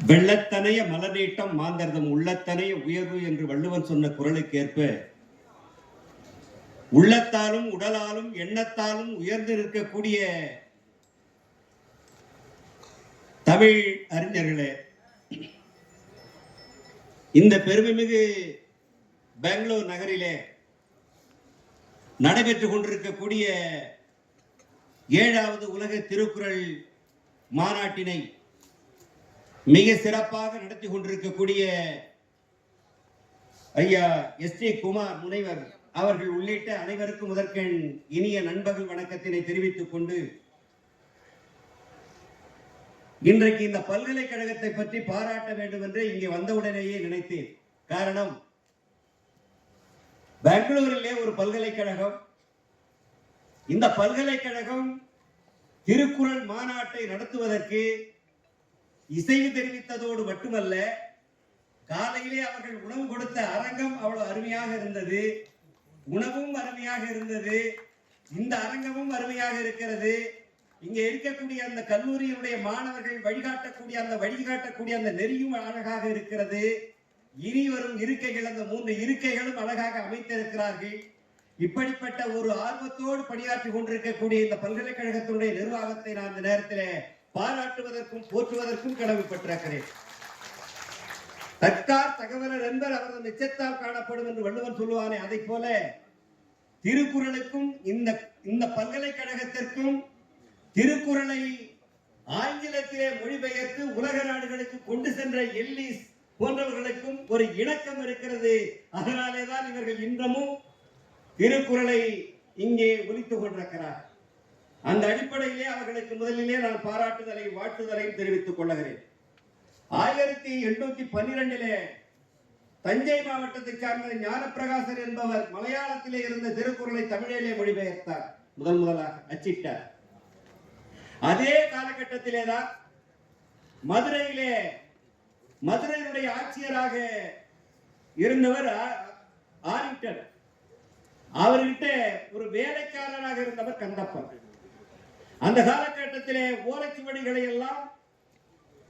வெள்ளத்தனைய மலநீட்டம் மாந்தர்தம் உள்ளத்தனைய உயர்வு என்று வள்ளுவன் சொன்ன குரலுக்கேற்ப உள்ளத்தாலும் உடலாலும் எண்ணத்தாலும் உயர்ந்து நிற்கக்கூடிய தமிழ் அறிஞர்களே, இந்த பெருமைமிகு பெங்களூர் நகரிலே நடைபெற்றுக் கொண்டிருக்கக்கூடிய 7வது உலக திருக்குறள் மாநாட்டினை மிக சிறப்பாக நடத்தி கொண்டிருக்கக்கூடிய ஐயா எஸ்.டி. குமார் முனைவர் அவர்கள் உள்ளிட்ட அனைவருக்கும் முதற்கண் இனிய நண்பர்கள் வணக்கத்தினை தெரிவித்துக் கொண்டு, இன்றைக்கு இந்த பல்கலைக்கழகத்தை பற்றி பாராட்ட வேண்டும் என்று இங்கே வந்தவுடனேயே நினைத்தேன். காரணம், பெங்களூரிலே ஒரு பல்கலைக்கழகம், இந்த பல்கலைக்கழகம் திருக்குறள் மாநாட்டை நடத்துவதற்கு இசைவு தெரிவித்ததோடு மட்டுமல்ல, காலையிலே அவர்கள் உணவு கொடுத்த அரங்கம் அவ்வளவு அருமையாக இருந்தது, உணவும் அருமையாக இருந்தது, இந்த அரங்கமும் அருமையாக இருக்கிறது. இங்கே இருக்கக்கூடிய அந்த கல்லூரியினுடைய மாணவர்கள் வழிகாட்டக்கூடிய அந்த நெறியும் அழகாக இருக்கிறது. இனி வரும் இருக்கைகள், அந்த 3 இருக்கைகளும் அழகாக அமைத்திருக்கிறார்கள். இப்படிப்பட்ட ஒரு ஆர்வத்தோடு பணியாற்றி கொண்டிருக்கக்கூடிய இந்த பல்கலைக்கழகத்தினுடைய நிர்வாகத்தை நான் இந்த நேரத்தில் பாராட்டுவதற்கும் போற்றுவதற்கும் கடமைப்பட்டிருக்கிறேன். தற்கார் தகவலர் என்பர் அவரது நிச்சயத்தால் காணப்படும் என்று வள்ளுவன் சொல்லுவானே, அதை போல திருக்குறளுக்கும் இந்த பல்கலைக்கழகத்திற்கும் திருக்குறளை ஆங்கிலத்திலே மொழிபெயர்த்து உலக நாடுகளுக்கு கொண்டு சென்ற எல்லிஸ் போன்றவர்களுக்கும் ஒரு இணக்கம் இருக்கிறது. அதனாலேதான் இவர்கள் இன்றமும் திருக்குறளை இங்கே ஒலித்துக் கொண்டிருக்கிறார். அந்த அடிப்படையிலே அவர்களுக்கு முதலிலே நான் பாராட்டுதலையும் வாழ்த்துதலையும் தெரிவித்துக் கொள்ளுகிறேன். 1812 தஞ்சை மாவட்டத்தை சார்ந்த ஞானப்பிரகாசர் என்பவர் மலையாளத்திலே இருந்த திருக்குறளை தமிழிலே மொழிபெயர்த்தார், முதலாக அச்சிட்டார். அதே காலகட்டத்திலேதான் மதுரையினுடைய ஆட்சியராக இருந்தவர் ஆரிங்டன், அவர்கிட்ட ஒரு வேலைக்காரராக இருந்தவர் கந்தப்பன். அந்த காலகட்டத்திலே ஓலைச்சுவடிகளை எல்லாம்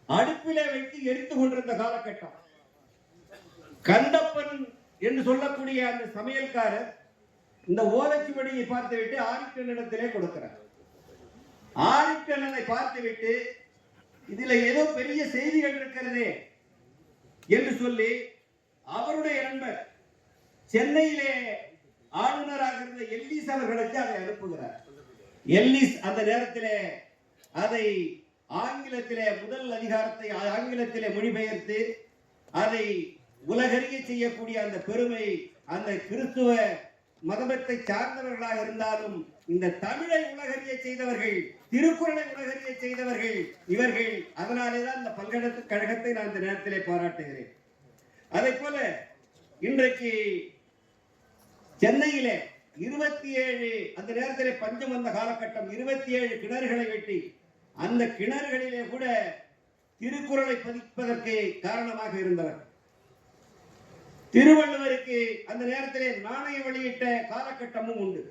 அடுப்பிலே வைத்து எரித்துக் கொண்டிருந்த காலகட்டம். கந்தப்பன் என்று சொல்லக்கூடிய அந்த சமையல்காரர் இந்த ஓலைச்சுவடியை பார்த்துவிட்டு ஆரிங்டனிடத்திலே கொடுக்கிறார். ஆரிங்டனை பார்த்துவிட்டு இதுல ஏதோ பெரிய செய்திகள் இருக்கிறதே என்று சொல்லி அவருடைய நண்பர் சென்னையிலே ஆளுநராக இருந்த எல்லிஸ் அவர்களுக்கு அதை அனுப்புகிறார். எல்லிஸ் அந்த நேரத்திலே அதை ஆங்கிலத்திலே முதல் அதிகாரத்தை ஆங்கிலத்திலே மொழிபெயர்த்து அதை உலகறிய செய்யக்கூடிய அந்த பெருமை அந்த கிறிஸ்துவ மதத்தை சார்ந்தவர்களாக இருந்தாலும் இந்த தமிழை உலகறிய செய்தவர்கள், திருக்குறளை உலகறிய செய்தவர்கள் இவர்கள். அதனாலேதான் இந்த பல்கலைக்கழகத்தை நான் இந்த நேரத்திலே பாராட்டுகிறேன். அதே போல இன்றைக்கு சென்னையிலே 27 அந்த நேரத்திலே பஞ்சம் வந்த காலகட்டம், 27 கிணறுகளை வெட்டி அந்த கிணறுகளிலே கூட திருக்குறளை பதிப்பதற்கு காரணமாக இருந்தவர். திருவள்ளுவருக்கு அந்த நேரத்திலே நாணய வெளியிட்ட காலகட்டமும் உண்டு.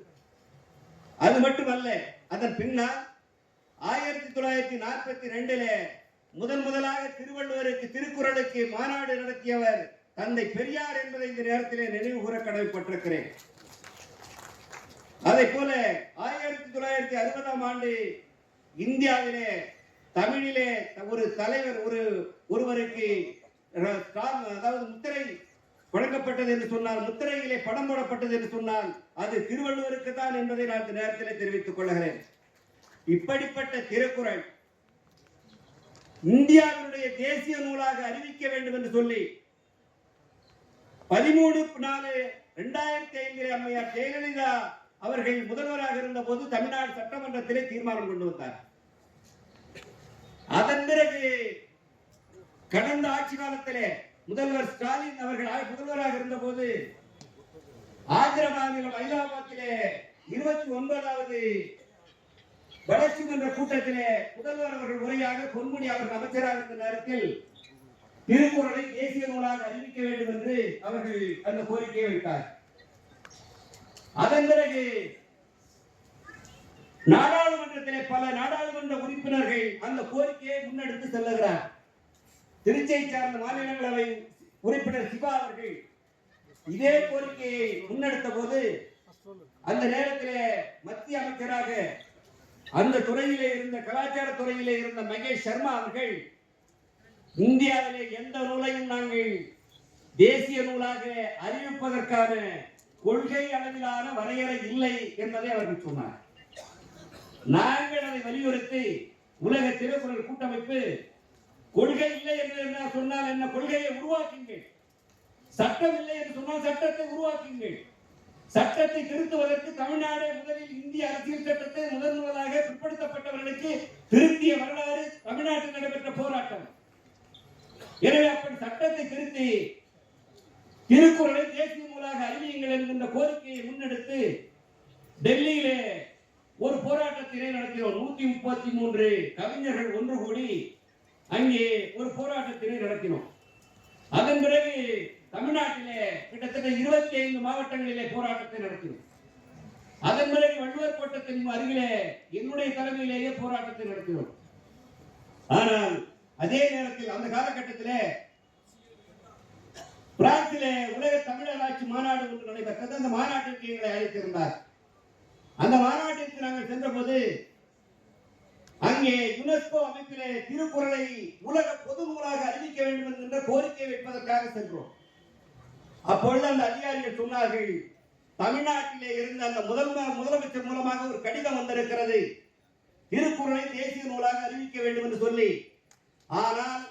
அது மட்டுமல்ல, அதன் பின்னால் 1942 முதலாக திருவள்ளுவருக்கு திருக்குறளுக்கு மாநாடு நடத்தியவர் தந்தை பெரியார் என்பதை இந்த நேரத்திலே நினைவு கூற கடமைப்பட்டிருக்கிறேன். அதை போல 1960ஆம் ஆண்டு இந்தியாவிலே தமிழிலே ஒரு தலைவர் ஒருவருக்கு அதாவது முத்திரை வழங்கப்பட்டது என்று சொன்னால், முத்திரையிலே படம் போடப்பட்டது என்று சொன்னால் அது திருவள்ளுவருக்கு தான் என்பதை நான் இந்த நேரத்தில் தெரிவித்துக் கொள்கிறேன். இப்படிப்பட்ட திருக்குறள் இந்தியாவினுடைய தேசிய நூலாக அறிவிக்க வேண்டும் என்று சொல்லி 13/4/2005 அம்மையார் ஜெயலலிதா அவர்கள் முதல்வராக இருந்த போது தமிழ்நாடு சட்டமன்றத்திலே தீர்மானம் கொண்டு வந்தார். அதன் பிறகு கடந்த ஆட்சி காலத்திலே முதல்வர் ஸ்டாலின் அவர்கள் முதல்வராக இருந்த போது ஆந்திர மாநிலம் அயிலாபாத்திலே 29வது வளர்ச்சி மன்ற கூட்டத்திலே முதல்வர் அவர்கள் உரையாக பொன்முடி அவர்கள் அமைச்சராக இருந்த நேரத்தில் திருக்குறளை தேசிய நூலாக அறிவிக்க வேண்டும் என்று அவர்கள் அந்த கோரிக்கையை வைத்தார். அதன் பிறகு நாடாளுமன்றத்திலே பல நாடாளுமன்ற உறுப்பினர்கள் அந்த கோரிக்கையை முன்னெடுத்து செல்லுகிறார். திருச்சியை சார்ந்த மாநிலங்களவை உறுப்பினர் சிவா அவர்கள் இதே கோரிக்கையை முன்னெடுத்த போது அந்த நேரத்திலே மத்திய அமைச்சராக அந்த துறையிலே இருந்த கலாச்சார துறையிலே இருந்த மகேஷ் சர்மா அவர்கள் இந்தியாவிலே எந்த நூலையும் நாங்கள் தேசிய நூலாக அறிவிப்பதற்கான கொள்கை அளவிலான வரையறை இல்லை என்பதை அவர்கள் சொன்னார். நாங்கள் அதை வலியுறுத்தி உலக திருக்குறள் கூட்டமைப்பு கொள்கை இல்லை என்று என்ன சொன்னால் என்ன, கொள்கையை உருவாக்குங்கள். சட்டம் இல்லை என்று சொன்னால் சட்டத்தை உருவாக்குங்கள். சட்டத்தை திருத்துவதற்கு தமிழ்நாடு முதலில் இந்திய அரசியல் சட்டத்தை முதலாக பிற்படுத்தப்பட்டவர்களுக்கு திருத்திய வரலாறு தமிழ்நாட்டில் நடைபெற்ற போராட்டம். எனவே அப்படி சட்டத்தை திருத்தி திருக்குறளை தேசிய நூலாக அறிவியுங்கள் என்கின்ற கோரிக்கையை முன்னெடுத்து டெல்லியிலே ஒரு போராட்டத்தினை நடத்தினோம். 133 கவிஞர்கள் ஒன்று கூடி அங்கே ஒரு போராட்டத்தினை நடத்தினோம். அதன் பிறகு தமிழ்நாட்டிலே கிட்டத்தட்ட 25 மாவட்டங்களிலே போராட்டத்தை நடத்தினோம். அதன் பிறகு வள்ளுவர் கோட்டத்தின் அருகிலே என்னுடைய தலைமையிலேயே போராட்டத்தை நடத்தினோம். ஆனால் அதே நேரத்தில் அந்த காலகட்டத்திலே பிரான்சிலே உலக தமிழராட்சி மாநாடு ஒன்று நடைபெற்றது. அந்த மாநாட்டிற்கு எங்களை அழைத்திருந்தார். அந்த மாநாட்டிற்கு நாங்கள் சென்ற போது அங்கே யுனெஸ்கோ அமைப்பிலே திருக்குறளை உலக பொது நூலாக அறிவிக்க வேண்டும் என்கின்ற கோரிக்கை வைப்பதற்காக சென்றோம். அப்பொழுது அந்த அதிகாரிகள் சொன்னார்கள், தமிழ்நாட்டிலே இருந்த அந்த முதலமைச்சர் மூலமாக ஒரு கடிதம் வந்திருக்கிறது, திருக்குறளை தேசிய நூலாக அறிவிக்க வேண்டும் என்று சொல்லி. ஆனால்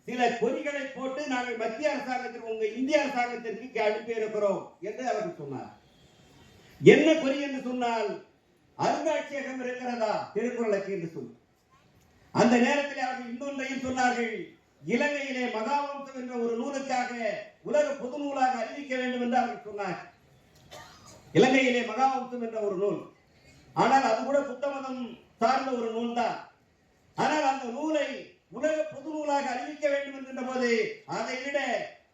சில பொறிகளை போட்டு நாங்கள் மத்திய அரசாங்கத்திற்கு, உங்க இந்திய அரசாங்கத்திற்கு அனுப்பி இருக்கிறோம் என்று அவர்கள் சொன்னார். என்ன பொறி என்று சொன்னால், அருங்காட்சியகம் இருக்கிறதா திருக்குறளுக்கு என்று சொல்லி. அந்த நேரத்தில் அவர்கள் இன்னொன்றையும் சொன்னார்கள், இலங்கையிலே மகாவம்சம் என்ற ஒரு நூலுக்காக உலக பொது நூலாக அறிவிக்க வேண்டும் என்று அவர்கள் சொன்னார். இலங்கையிலே மகாவம்சம் என்ற ஒரு நூல், ஆனால் அது கூட புத்த மதம் சார்ந்த ஒரு நூல் தான். ஆனால் அந்த நூலை உலக பொது நூலாக அறிவிக்க வேண்டும் என்கின்ற போது அதை விட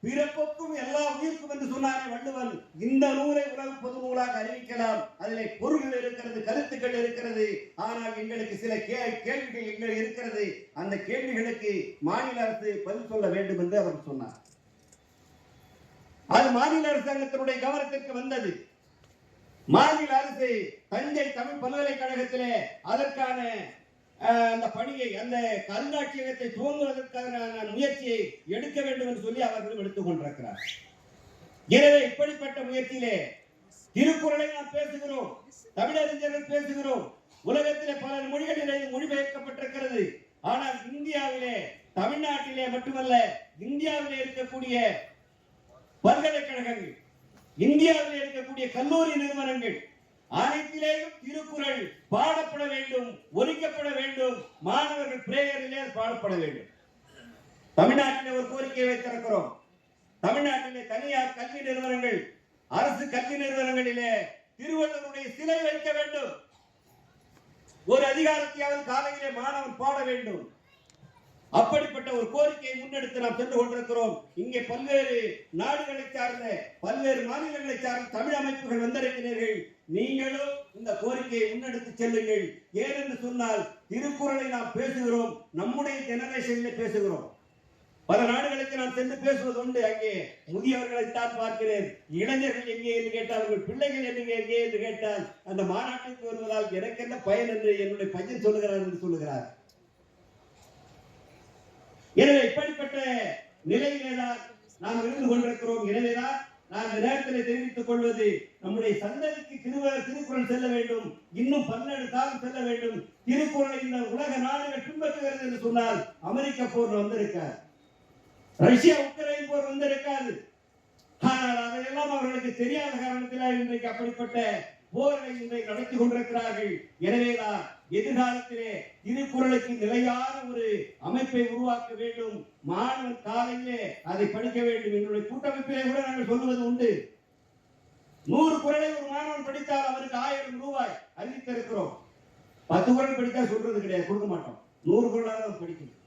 பிறப்புக்கும் எல்லா உயிர்க்கும் என்று சொன்னாரே வள்ளுவன், இந்த நூலை உலக பொது நூலாக அறிவிக்கலாம், அதிலே பொருள்கள் இருக்கிறது, கருத்துக்கள் இருக்கிறது. ஆனால் எங்களுக்கு சில கேள்விகள் எங்கள் இருக்கிறது, அந்த கேள்விகளுக்கு மாநில அரசு பதில் சொல்ல வேண்டும் என்று அவர் சொன்னார். அது மாநில அரசாங்கத்தினுடைய கவனத்திற்கு வந்தது. மாநில அரசு தஞ்சை தமிழ் பல்கலைக்கழகத்திலே அதற்கான அந்த பணியை, அந்த கருங்காட்சியகத்தை துவங்குவதற்கான முயற்சியை எடுக்க வேண்டும் என்று சொல்லி அவர்களும் எடுத்துக் கொண்டிருக்கிறார். எனவே இப்படிப்பட்ட முயற்சியிலே திருக்குறளை நாம் பேசுகிறோம், தமிழறிஞர்கள் பேசுகிறோம், உலகத்திலே பல மொழிகளிலே மொழிபெயர்க்கப்பட்டிருக்கிறது. ஆனால் இந்தியாவிலே, தமிழ்நாட்டிலே மட்டுமல்ல, இந்தியாவிலே இருக்கக்கூடிய பல்கலைக்கழகங்கள், இந்தியாவில் இருக்கக்கூடிய கல்லூரி நிறுவனங்கள் அனைத்திலேயும் திருக்குறள் பாடப்பட வேண்டும், ஒலிக்கப்பட வேண்டும், மாணவர்கள் பிரேயரிலே பாடப்பட வேண்டும். தமிழ்நாட்டிலே ஒரு கோரிக்கை வைத்திருக்கிறோம். தமிழ்நாட்டிலே தனியார் கல்வி நிறுவனங்கள், அரசு கல்வி நிறுவனங்களிலே திருவள்ளுவருடைய சிலை வைக்க வேண்டும். ஒரு அதிகாரத்தையாவது காலையிலே மாணவன் பாட வேண்டும். அப்படிப்பட்ட ஒரு கோரிக்கையை முன்னெடுத்து நாம் சென்று கொண்டிருக்கிறோம். இங்கே பல்வேறு நாடுகளை சார்ந்த, பல்வேறு மாநிலங்களை சார்ந்த தமிழ் அமைப்புகள் வந்திருக்கிறீர்கள். நீங்களும் இந்த கோரிக்கையை முன்னெடுத்து செல்லுங்கள். ஏனென்று சொன்னால் திருக்குறளை நாம் பேசுகிறோம், நம்முடைய ஜெனரேஷனில் பேசுகிறோம். பல நாடுகளுக்கு நான் சென்று பேசுவது உண்டு. அங்கே முதியவர்களைத்தான் பார்க்கிறேன். இளைஞர்கள் எங்கே என்று கேட்டால், உங்கள் பிள்ளைகள் எங்கே என்று கேட்டால், அந்த மாநாட்டிற்கு வருவதால் எனக்கு என்ன பயன் என்று என்னுடைய பையன் சொல்லுகிறார் என்று சொல்லுகிறார். எனவே இப்படிப்பட்ட நிலையிலேதான் நாம் இருந்து கொண்டிருக்கிறோம். எனவேதான் நான் இந்த நேரத்தில் தெரிவித்துக் கொள்வது, நம்முடைய சந்ததிக்கு திருக்குறள் செல்ல வேண்டும், இன்னும் 12 காலம் செல்ல வேண்டும். திருக்குறளை இந்த உலக நாடுகள் பின்பற்றுகிறது என்று சொன்னால், அமெரிக்க போர் வந்திருக்காது, ரஷ்யா உக்ரைன் போர் வந்திருக்காது. ஆனால் அதையெல்லாம் அவர்களுக்கு தெரியாத காரணத்தினால் இன்றைக்கு அப்படிப்பட்ட போரை இன்றைக்கு நடத்தி கொண்டிருக்கிறார்கள். எனவேதான் எதிர்காலத்திலே திருக்குறளுக்கு நிலையான ஒரு அமைப்பை உருவாக்க வேண்டும். மாணவன் காலையிலே அதை படிக்க வேண்டும். என்னுடைய கூட்டமைப்பிலே கூட நாங்கள் சொல்லுவது உண்டு, 100 குறளை ஒரு மாணவன் படித்தால் அவருக்கு 1000 ரூபாய் அறிவித்திருக்கிறோம். 10 குறள் படித்தா சொல்றது கிடையாது, கொடுக்க மாட்டோம். 100 குறளாக படிக்கணும்.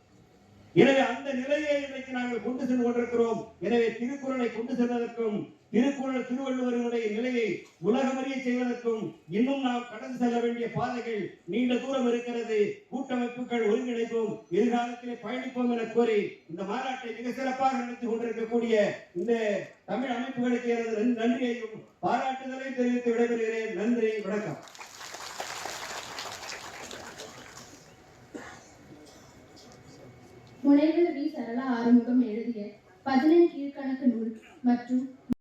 எனவே அந்த நிலையை இன்றைக்கு நாங்கள் கொண்டு சென்று கொண்டிருக்கிறோம். எனவே திருக்குறளை கொண்டு செல்வதற்கும் திருக்குறள் திருவள்ளுவருடைய நிலையை உலகமறிய செய்வதற்கும் இன்னும் நாம் கடந்து செல்ல வேண்டிய பாதைகள் நீண்ட தூரம் இருக்கிறது. கூட்டமைப்புகள் ஒருங்கிணைப்போம், எதிர்காலத்திலே பயணிப்போம் என கோரி இந்த மாநாட்டை மிக சிறப்பாக நடத்தி கொண்டிருக்கக்கூடிய இந்த தமிழ் அமைப்புகளுக்கு எனது நன்றியையும் பாராட்டுதலையும் தெரிவித்து விடைபெறுகிறேன். நன்றி, வணக்கம். முனைவர் வி. சரளா ஆறுமுகம் எழுதிய 11 கீழ்க்கணக்கு நூல் மற்றும்